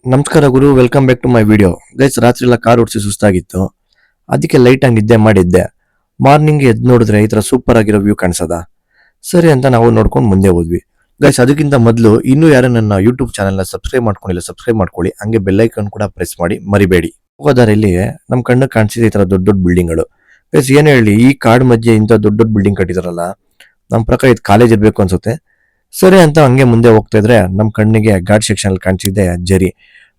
ನಮಸ್ಕಾರ ಗುರು, welcome back to my video. Guys, ರಾತ್ರಿ ಎಲ್ಲ ಕಾರ್ ಓಡಿಸಿ ಸುಸ್ತಾಗಿತ್ತು, ಅದಕ್ಕೆ ಲೈಟ್ ಆಗಿ ನಿದ್ದೆ ಮಾಡಿದ್ದೆ. ಮಾರ್ನಿಂಗ್ ಎದ್ದು ನೋಡಿದ್ರೆ ಈ ತರ ಸೂಪರ್ ಆಗಿರೋ ವ್ಯೂ ಕಾಣಿಸದ. ಸರಿ ಅಂತ ನಾವು ನೋಡ್ಕೊಂಡು ಮುಂದೆ ಹೋದ್ವಿ. ಗೈಸ್, ಅದಕ್ಕಿಂತ ಮೊದಲು ಇನ್ನೂ ಯಾರು ನನ್ನ ಯೂಟ್ಯೂಬ್ ಚಾನಲ್ನ ಸಬ್ಸ್ಕ್ರೈಬ್ ಮಾಡ್ಕೊಂಡಿಲ್ಲ, ಸಬ್ಸ್ಕ್ರೈಬ್ ಮಾಡ್ಕೊಳ್ಳಿ. ಹಂಗೆ ಬೆಲ್ಲೈಕನ್ ಕೂಡ ಪ್ರೆಸ್ ಮಾಡಿ ಮರಿಬೇಡಿ. ಹೋಗೋದಾರಲ್ಲಿ ನಮ್ಮ ಕಣ್ಣು ಕಾಣಿಸಿದ ಈ ತರ ದೊಡ್ಡ ದೊಡ್ಡ ಬಿಲ್ಡಿಂಗ್ಗಳು. ಗೈಸ್, ಏನ್ ಹೇಳಿ, ಈ ಕಾಡ್ ಮಧ್ಯೆ ಇಂಥ ದೊಡ್ಡ ದೊಡ್ಡ ಬಿಲ್ಡಿಂಗ್ ಕಟ್ಟಿದಾರಲ್ಲ, ನಮ್ಮ ಪ್ರಕಾರ ಇದು ಕಾಲೇಜ್ ಇರ್ಬೇಕು ಅನ್ಸುತ್ತೆ. ಸರಿ ಅಂತ ಹಂಗೆ ಮುಂದೆ ಹೋಗ್ತಾ ಇದ್ರೆ ನಮ್ಮ ಕಣ್ಣಿಗೆ ಘಾಟ್ ಸೆಕ್ಷನ್ ಅಲ್ಲಿ ಕಾಣಿಸಿದ್ದೆ ಜರಿ.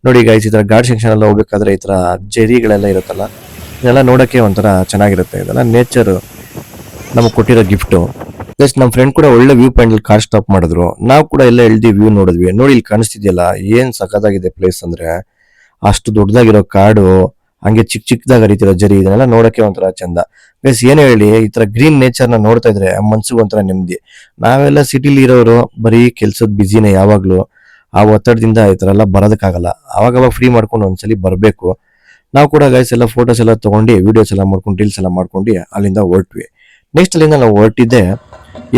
ನೋಡಿ ಗೈಸ್, ಈ ತರ ಘಾಟ್ ಸೆಕ್ಷನ್ ಎಲ್ಲ ಹೋಗ್ಬೇಕಾದ್ರೆ ಈ ತರ ಜರಿಗಳೆಲ್ಲ ಇರುತ್ತಲ್ಲ, ಇದೆಲ್ಲ ನೋಡಕ್ಕೆ ಒಂಥರ ಚೆನ್ನಾಗಿರುತ್ತೆ. ಇದೆಲ್ಲ ನೇಚರ್ ನಮಗೆ ಕೊಟ್ಟಿರೋ ಗಿಫ್ಟು. ಗೈಸ್, ನಮ್ಮ ಫ್ರೆಂಡ್ ಕೂಡ ಒಳ್ಳೆ ವ್ಯೂ ಪಾಯಿಂಟ್ ಅಲ್ಲಿ ಕಾರ್ ಸ್ಟಾಪ್ ಮಾಡಿದ್ರು. ನಾವು ಕೂಡ ಎಲ್ಲ ಎಳ್ದಿ ವ್ಯೂ ನೋಡಿದ್ವಿ. ನೋಡಿ, ಇಲ್ಲಿ ಕಾಣಿಸ್ತಿದ್ಯಲ್ಲ, ಏನ್ ಸಖತ್ತಾಗಿದೆ ಪ್ಲೇಸ್ ಅಂದ್ರೆ, ಅಷ್ಟು ದೊಡ್ಡದಾಗಿರೋ ಕಾಡು, ಹಂಗೆ ಚಿಕ್ಕ ಚಿಕ್ಕದಾಗ ಹರಿತಿರೋ ಜರಿ, ಇದನ್ನೆಲ್ಲ ನೋಡಕ್ಕೆ ಒಂಥರ ಚಂದ. ಗೈಸ್, ಏನ್ ಹೇಳಿ, ಈ ತರ ಗ್ರೀನ್ ನೇಚರ್ ನ ನೋಡ್ತಾ ಇದ್ರೆ ಮನ್ಸಿಗೆ ಒಂಥರ ನೆಮ್ಮದಿ. ನಾವೆಲ್ಲ ಸಿಟಿಲಿ ಇರೋರು ಬರೀ ಕೆಲ್ಸದ ಬಿಸಿನೇ ಯಾವಾಗ್ಲೂ. ಆ ಒತ್ತಡದಿಂದ ಈ ತರ ಎಲ್ಲ ಬರೋದಕ್ಕಾಗಲ್ಲ. ಅವಾಗ ಫ್ರೀ ಮಾಡ್ಕೊಂಡು ಒಂದ್ಸಲಿ ಬರಬೇಕು. ನಾವು ಕೂಡ ಗೈಸ್ ಎಲ್ಲ ಫೋಟೋಸ್ ಎಲ್ಲ ತಗೊಂಡು, ವಿಡಿಯೋಸ್ ಎಲ್ಲ ಮಾಡ್ಕೊಂಡು, ರೀಲ್ಸ್ ಎಲ್ಲ ಮಾಡ್ಕೊಂಡು ಅಲ್ಲಿಂದ ಹೊರಟ್ವಿ. ನೆಕ್ಸ್ಟ್ ಅಲ್ಲಿಂದ ನಾವು ಹೊರಟಿದ್ದೆ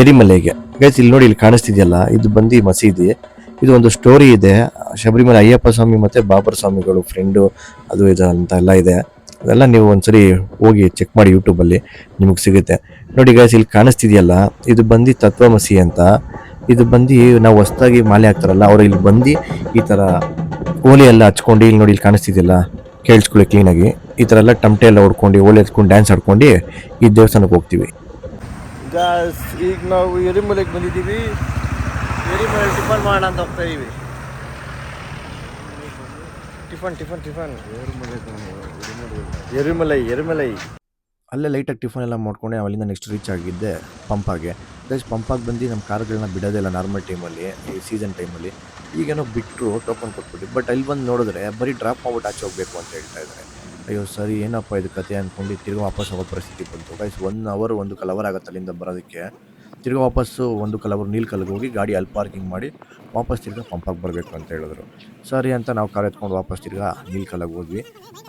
ಎರಿಮಲೆಗೆ. ಗೈಸ್, ಇಲ್ಲಿ ನೋಡಿ, ಇಲ್ಲಿ ಕಾಣಿಸ್ತಿದೆಯಲ್ಲ, ಇದು ಬಂದು ಮಸೀದಿ. ಇದು ಒಂದು ಸ್ಟೋರಿ ಇದೆ. ಶಬರಿಮಲೆ ಅಯ್ಯಪ್ಪ ಸ್ವಾಮಿ ಮತ್ತೆ ಬಾಬರ್ ಸ್ವಾಮಿಗಳು ಫ್ರೆಂಡು, ಅದು ಇದು ಅಂತ ಎಲ್ಲ ಇದೆ. ಅದೆಲ್ಲ ನೀವು ಒಂದ್ಸರಿ ಹೋಗಿ ಚೆಕ್ ಮಾಡಿ, ಯೂಟ್ಯೂಬಲ್ಲಿ ನಿಮಗೆ ಸಿಗುತ್ತೆ. ನೋಡಿ ಗೈಸ್, ಇಲ್ಲಿ ಕಾಣಿಸ್ತಿದೆಯಲ್ಲ, ಇದು ಬಂದು ತತ್ವಮಸಿ ಅಂತ. ಇದು ಬಂದು ನಾವು ಹೊಸದಾಗಿ ಮಾಲೆ ಹಾಕ್ತಾರಲ್ಲ, ಅವ್ರು ಇಲ್ಲಿ ಬಂದು ಈ ತರ ಓಲಿ ಎಲ್ಲ ಹಚ್ಕೊಂಡು, ಇಲ್ಲಿ ನೋಡಿ, ಇಲ್ಲಿ ಕಾಣಿಸ್ತಿದೆಯಲ್ಲ, ಕೇಳಿಸ್ಕೊಳ್ಳಿ ಕ್ಲೀನಾಗಿ. ಈ ತರ ಎಲ್ಲ ಟಮಟೆ ಎಲ್ಲ ಹೊಡ್ಕೊಂಡು, ಓಲಿ ಹಚ್ಕೊಂಡು, ಡ್ಯಾನ್ಸ್ ಆಡ್ಕೊಂಡು ಈ ದೇವಸ್ಥಾನಕ್ಕೆ ಹೋಗ್ತೀವಿ. ಈಗ ನಾವು ಎರಿಮಲೆಗೆ ಬಂದಿದ್ದೀವಿ. ಎರಿಮಲೆ ಟಿಫನ್ ಮಾಡೋಣ ಅಂತ ಹೋಗ್ತಾ ಇದೀವಿ. ಟಿಫನ್ ಎರಿಮಲೈ. ಅಲ್ಲೇ ಲೈಟಾಗಿ ಟಿಫನ್ ಎಲ್ಲ ಮಾಡ್ಕೊಂಡು ಅಲ್ಲಿಂದ ನೆಕ್ಸ್ಟ್ ರೀಚ್ ಆಗಿದ್ದೆ ಪಂಪಾಗೆ. ಗೈಸ್, ಪಂಪಾಗೆ ಬಂದು ನಮ್ಮ ಕಾರ್ಗಳನ್ನ ಬಿಡೋದಿಲ್ಲ ನಾರ್ಮಲ್ ಟೈಮಲ್ಲಿ, ಈ ಸೀಸನ್ ಟೈಮಲ್ಲಿ. ಈಗೇನೋ ಬಿಟ್ಟರು, ಟೋಕನ್ ಕೊಟ್ಬಿಟ್ಟು. ಬಟ್ ಅಲ್ಲಿ ಬಂದು ನೋಡಿದ್ರೆ ಬರೀ ಡ್ರಾಪ್ ಮಾಡ್ಬಿಟ್ಟು ಆಚೆ ಹೋಗ್ಬೇಕು ಅಂತ ಹೇಳ್ತಾ ಇದ್ದಾರೆ. ಅಯ್ಯೋ ಸರಿ, ಏನಪ್ಪ ಇದು ಕತೆ ಅಂದ್ಕೊಂಡು ತಿರ್ಗಿ ವಾಪಸ್ ಹೋಗೋ ಪರಿಸ್ಥಿತಿ ಬಂತು. ಗೈಸ್, 1 ಅವರ್ 1 ಕಲವರ್ ಆಗುತ್ತೆ ಅಲ್ಲಿಂದ ಬರೋದಕ್ಕೆ. ತಿರ್ಗಿ ವಾಪಸ್ಸು 1 ಕಲವರ್ ನೀಲ್ಕಲ್ಗೆ ಹೋಗಿ ಗಾಡಿ ಅಲ್ಲಿ ಪಾರ್ಕಿಂಗ್ ಮಾಡಿ ವಾಪಸ್ ತಿರ್ಗಿ ಪಂಪಾಗೆ ಬರಬೇಕು ಅಂತ ಹೇಳಿದ್ರು. ಸರಿ ಅಂತ ನಾವು ಕಾರ್ ಎತ್ಕೊಂಡು ವಾಪಸ್ ತಿರ್ಗಿ ನೀಲ್ಕಲ್ಗೆ ಹೋದ್ವಿ.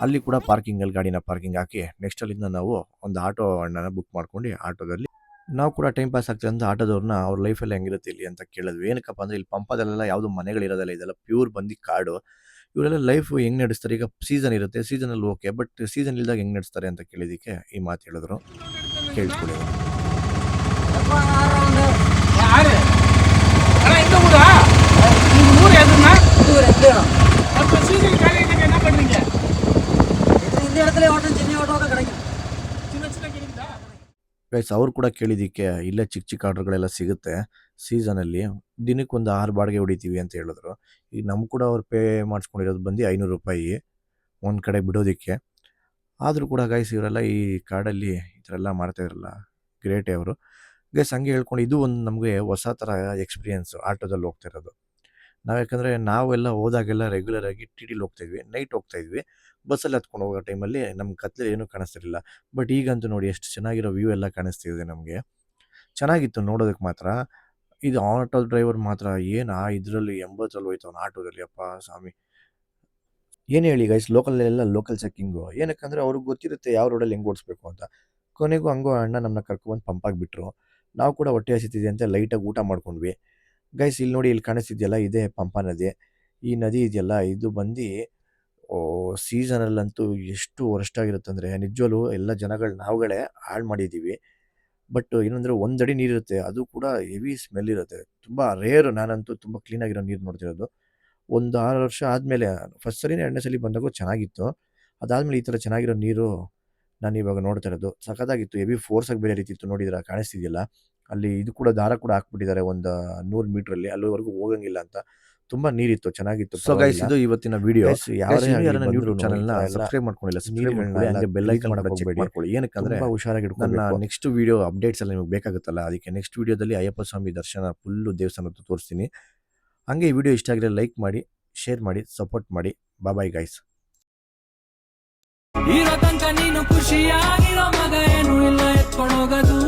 ಅಲ್ಲಿ ಕೂಡ ಪಾರ್ಕಿಂಗಲ್ಲಿ ಗಾಡಿನ ಪಾರ್ಕಿಂಗ್ ಹಾಕಿ ನೆಕ್ಸ್ಟ್ ಅಲ್ಲಿಂದ ನಾವು ಒಂದು ಆಟೋ ಅಣ್ಣನ ಬುಕ್ ಮಾಡ್ಕೊಂಡು ಆಟೋದಲ್ಲಿ ನಾವು ಕೂಡ ಟೈಮ್ ಪಾಸ್ ಆಗ್ತದೆ ಅಂತ ಆಟೋದವ್ರನ್ನ ಅವ್ರ ಲೈಫಲ್ಲಿ ಹೆಂಗಿರುತ್ತೆ ಇಲ್ಲಿ ಅಂತ ಕೇಳಿದ್ವಿ. ಏನಕ್ಕಪ್ಪ ಅಂದರೆ ಇಲ್ಲಿ ಪಂಪದಲ್ಲೆಲ್ಲ ಯಾವುದು ಮನೆಗಳಿರೋದಿಲ್ಲ, ಇದೆಲ್ಲ ಪ್ಯೂರ್ ಬಂದು ಕಾಡು. ಇವರೆಲ್ಲ ಲೈಫ್ ಹೆಂಗೆ ನಡೆಸ್ತಾರೆ, ಈಗ ಸೀಸನ್ ಇರುತ್ತೆ, ಸೀಸನಲ್ಲಿ ಓಕೆ, ಬಟ್ ಸೀಸನ್ ಇಲ್ದಾಗ ಹೆಂಗೆ ನಡೆಸ್ತಾರೆ ಅಂತ ಕೇಳಿದ್ದಕ್ಕೆ ಈ ಮಾತು ಹೇಳಿದ್ರು. ಕೇಳಿಸ್ಕೊಳ್ಳಿ. ಗೈಸ್, ಅವ್ರು ಕೂಡ ಕೇಳಿದ್ದಕ್ಕೆ ಇಲ್ಲೇ ಚಿಕ್ಕ ಚಿಕ್ಕ ಆರ್ಡರ್ಗಳೆಲ್ಲ ಸಿಗುತ್ತೆ ಸೀಸನಲ್ಲಿ, ದಿನಕ್ಕೊಂದು 6 ಬಾಡಿಗೆ ಹೊಡಿತೀವಿ ಅಂತ ಹೇಳಿದ್ರು. ಈಗ ನಮ್ಗೆ ಕೂಡ ಅವ್ರು ಪೇ ಮಾಡಿಸ್ಕೊಂಡಿರೋದು ಬಂದು 500 ರೂಪಾಯಿ ಒಂದು ಕಡೆ ಬಿಡೋದಕ್ಕೆ. ಆದರೂ ಕೂಡ ಗೈಸ್, ಇವರೆಲ್ಲ ಈ ಕಾಡಲ್ಲಿ ಈ ಥರ ಎಲ್ಲ ಮಾಡ್ತಾಯಿರಲ್ಲ, ಗ್ರೇಟೇ ಅವರು. ಗೈಸ್, ಹಂಗೆ ಹೇಳ್ಕೊಂಡು ಇದು ಒಂದು ನಮಗೆ ಹೊಸ ಥರ ಎಕ್ಸ್ಪೀರಿಯೆನ್ಸು ಆಟೋದಲ್ಲಿ ಹೋಗ್ತಾ ಇರೋದು. ಯಾಕಂದರೆ ನಾವೆಲ್ಲ ಹೋದಾಗೆಲ್ಲ ರೆಗ್ಯುಲರಾಗಿ ಟಿ ಹೋಗ್ತಾಯಿದ್ವಿ, ನೈಟ್ ಹೋಗ್ತಾಯಿದ್ವಿ. ಬಸ್ಸಲ್ಲಿ ಹತ್ಕೊಂಡು ಹೋಗೋ ಟೈಮಲ್ಲಿ ನಮ್ಗೆ ಕತ್ಲೆ ಏನೂ ಕಾಣಿಸ್ತಿರಲಿಲ್ಲ. ಬಟ್ ಈಗಂತೂ ನೋಡಿ, ಎಷ್ಟು ಚೆನ್ನಾಗಿರೋ ವ್ಯೂ ಎಲ್ಲ ಕಾಣಿಸ್ತಿದೆ ನಮಗೆ. ಚೆನ್ನಾಗಿತ್ತು ನೋಡೋದಕ್ಕೆ ಮಾತ್ರ. ಇದು ಆಟೋ ಡ್ರೈವರ್ ಮಾತ್ರ ಏನು ಇದರಲ್ಲಿ 80ರಲ್ಲಿ ಹೋಯ್ತು ಆಟೋದಲ್ಲಿ, ಅಪ್ಪ ಸ್ವಾಮಿ. ಏನು ಹೇಳಿ ಗೈಸ್, ಲೋಕಲ್ಲೆಲ್ಲ ಲೋಕಲ್ ಚೆಕ್ಕಿಂಗು. ಏನಕ್ಕಂದರೆ ಅವ್ರಿಗೆ ಗೊತ್ತಿರುತ್ತೆ ಯಾವ ರೋಡಲ್ಲಿ ಹೆಂಗೆ ಓಡಿಸ್ಬೇಕು ಅಂತ. ಕೊನೆಗೂ ಹಂಗೋ ಅಣ್ಣ ನಮ್ಮನ್ನ ಕರ್ಕೊಂಡು ಪಂಪಾಗಿ ಬಿಟ್ಟರು. ನಾವು ಕೂಡ ಹೊಟ್ಟೆ ಹಸಿತಿದೆ ಅಂತ ಲೈಟಾಗಿ ಊಟ ಮಾಡ್ಕೊಂಡ್ವಿ. ಗೈಸ್, ಇಲ್ಲಿ ನೋಡಿ, ಇಲ್ಲಿ ಕಾಣಿಸ್ತಿದೆಯಲ್ಲ, ಇದೇ ಪಂಪಾ ನದಿ. ಈ ನದಿ ಇದೆಯಲ್ಲ, ಇದು ಬಂದು ಸೀಸನಲ್ಲಂತೂ ಎಷ್ಟು ವರ್ಸ್ಟ್ ಆಗಿರುತ್ತೆ ಅಂದರೆ, ನಿಜವಲ್ಲೂ ಎಲ್ಲ ಜನಗಳು ನಾವುಗಳೇ ಹಾಳು ಮಾಡಿದ್ದೀವಿ. ಬಟ್ ಏನಂದರೆ 1 ಅಡಿ ನೀರಿರುತ್ತೆ, ಅದು ಕೂಡ ಹೆವಿ ಸ್ಮೆಲ್ ಇರುತ್ತೆ. ತುಂಬ ರೇರ್, ನಾನಂತೂ ತುಂಬ ಕ್ಲೀನಾಗಿರೋ ನೀರು ನೋಡ್ತಿರೋದು. ಒಂದು 6 ವರ್ಷ ಆದಮೇಲೆ ಫಸ್ಟ್ ಸಲಿನೇ 2ನೇ ಸಲ ಬಂದಾಗೂ ಚೆನ್ನಾಗಿತ್ತು. ಅದಾದಮೇಲೆ ಈ ಥರ ಚೆನ್ನಾಗಿರೋ ನೀರು ನಾನು ಇವಾಗ ನೋಡ್ತಾ ಇರೋದು. ಸಖತ್ತಾಗಿತ್ತು, ಹೆವಿ ಫೋರ್ಸಾಗಿ ಬೇರೆ ರೀತಿತ್ತು. ನೋಡಿದ್ರೆ ಕಾಣಿಸ್ತಿದೆಯಲ್ಲ, ಅಲ್ಲಿ ಇದು ಕೂಡ ದಾರ ಕೂಡ ಹಾಕ್ಬಿಟ್ಟಿದ್ದಾರೆ ಒಂದು 100 ಮೀಟ್ರಲ್ಲಿ, ಅಲ್ಲಿವರೆಗೂ ಹೋಗಂಗಿಲ್ಲ ಅಂತ. ತುಂಬ ನೀರಿತ್ತು, ಚೆನ್ನಾಗಿತ್ತು. ಸೊ ಗೈಸ್, ಇದು ಇವತ್ತಿನ ವಿಡಿಯೋ. ಯಾರನ್ನ ಯೂಟ್ಯೂಬ್ ಚಾನಲ್ನ ಸಬ್ಸ್ಕ್ರೈಬ್ ಮಾಡ್ಕೊಂಡಿಲ್ಲ, ಸಬ್ಸ್ಕ್ರೈಬ್ ಮಾಡ್ಕೊಳ್ಳಿ, ಹಂಗೆ ಬೆಲ್ ಐಕಾನ್ ಮಾಡ್ಕೊಳ್ಳಿ. ಏನಕ್ಕಂದ್ರೆ ಹುಷಾರಾಗಿ ನನ್ನ ನೆಕ್ಸ್ಟ್ ವಿಡಿಯೋ ಅಪ್ಡೇಟ್ಸ್ ಎಲ್ಲ ನಿಮಗೆ ಬೇಕಾಗುತ್ತಲ್ಲ, ಅದಕ್ಕೆ ನೆಕ್ಸ್ಟ್ ವಿಡಿಯೋದಲ್ಲಿ ಅಯ್ಯಪ್ಪ ಸ್ವಾಮಿ ದರ್ಶನ ಫುಲ್ಲು ದೇವಸ್ಥಾನ ತೋರಿಸ್ತೀನಿ. ಹಂಗೆ ಈ ವಿಡಿಯೋ ಇಷ್ಟ ಆಗಿದ್ರೆ ಲೈಕ್ ಮಾಡಿ, ಶೇರ್ ಮಾಡಿ, ಸಪೋರ್ಟ್ ಮಾಡಿ. Bye guys. ಇರೋ ತನಕ ನೀನು ಖುಷಿಯಾಗಿರೋ ಮಗ ಏನು ಇಲ್ಲ ಎತ್ಕೊಂಡೋಗದು.